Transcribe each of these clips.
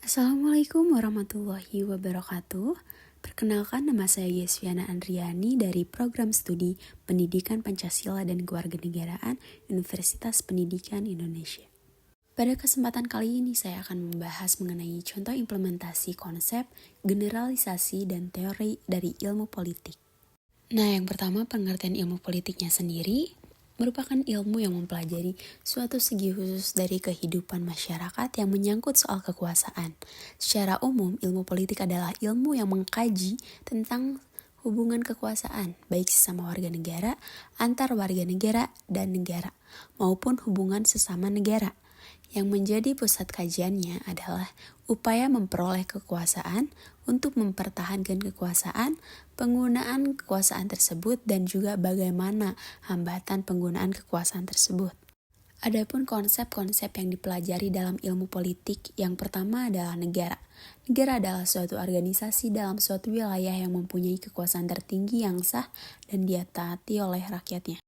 Assalamualaikum warahmatullahi wabarakatuh. Perkenalkan, nama saya Yesviana Andriani dari Program Studi Pendidikan Pancasila dan Kewarganegaraan Universitas Pendidikan Indonesia. Pada kesempatan kali ini saya akan membahas mengenai contoh implementasi konsep, generalisasi, dan teori dari ilmu politik. Nah, yang pertama, pengertian ilmu politiknya sendiri merupakan ilmu yang mempelajari suatu segi khusus dari kehidupan masyarakat yang menyangkut soal kekuasaan. Secara umum, ilmu politik adalah ilmu yang mengkaji tentang hubungan kekuasaan, baik sesama warga negara, antar warga negara dan negara, maupun hubungan sesama negara. Yang menjadi pusat kajiannya adalah upaya memperoleh kekuasaan untuk mempertahankan kekuasaan, penggunaan kekuasaan tersebut, dan juga bagaimana hambatan penggunaan kekuasaan tersebut. Adapun konsep-konsep yang dipelajari dalam ilmu politik, yang pertama adalah negara. Negara adalah suatu organisasi dalam suatu wilayah yang mempunyai kekuasaan tertinggi yang sah dan ditaati oleh rakyatnya.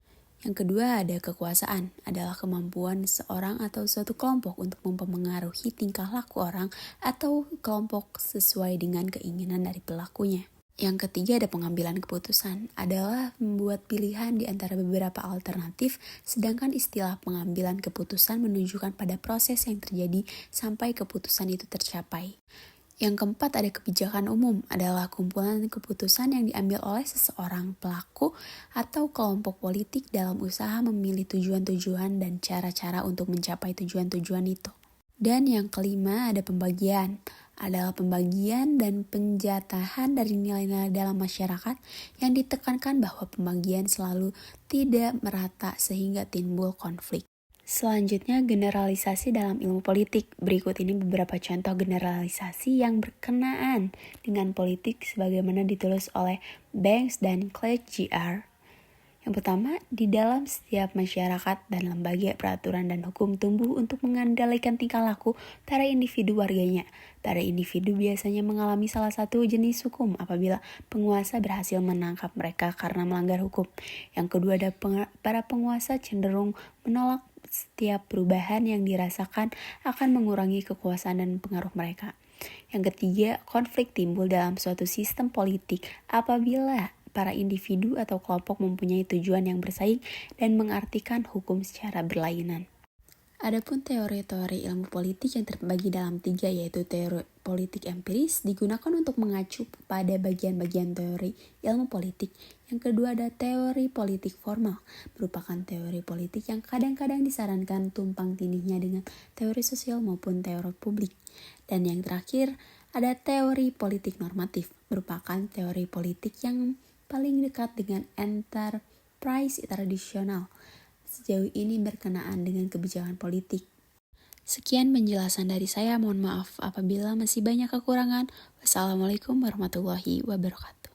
Yang kedua ada kekuasaan, adalah kemampuan seorang atau suatu kelompok untuk mempengaruhi tingkah laku orang atau kelompok sesuai dengan keinginan dari pelakunya. Yang ketiga ada pengambilan keputusan, adalah membuat pilihan di antara beberapa alternatif, sedangkan istilah pengambilan keputusan menunjukkan pada proses yang terjadi sampai keputusan itu tercapai. Yang keempat ada kebijakan umum, adalah kumpulan keputusan yang diambil oleh seseorang pelaku atau kelompok politik dalam usaha memilih tujuan-tujuan dan cara-cara untuk mencapai tujuan-tujuan itu. Dan yang kelima ada pembagian, adalah pembagian dan penjatahan dari nilai-nilai dalam masyarakat yang ditekankan bahwa pembagian selalu tidak merata sehingga timbul konflik. Selanjutnya, generalisasi dalam ilmu politik. Berikut ini beberapa contoh generalisasi yang berkenaan dengan politik sebagaimana ditulis oleh Banks dan Clegg Jr. Yang pertama, di dalam setiap masyarakat dan lembaga peraturan dan hukum tumbuh untuk mengendalikan tingkah laku para individu warganya. Para individu biasanya mengalami salah satu jenis hukum apabila penguasa berhasil menangkap mereka karena melanggar hukum. Yang kedua, ada para penguasa cenderung menolak setiap perubahan yang dirasakan akan mengurangi kekuasaan dan pengaruh mereka. Yang ketiga, konflik timbul dalam suatu sistem politik apabila para individu atau kelompok mempunyai tujuan yang bersaing dan mengartikan hukum secara berlainan. Adapun teori-teori ilmu politik yang terbagi dalam 3, yaitu teori politik empiris, digunakan untuk mengacu pada bagian-bagian teori ilmu politik. Yang kedua ada teori politik formal, merupakan teori politik yang kadang-kadang disarankan tumpang tindihnya dengan teori sosial maupun teori publik. Dan yang terakhir ada teori politik normatif, merupakan teori politik yang paling dekat dengan enterprise tradisional sejauh ini berkenaan dengan kebijakan politik. Sekian penjelasan dari saya, mohon maaf apabila masih banyak kekurangan. Wassalamualaikum warahmatullahi wabarakatuh.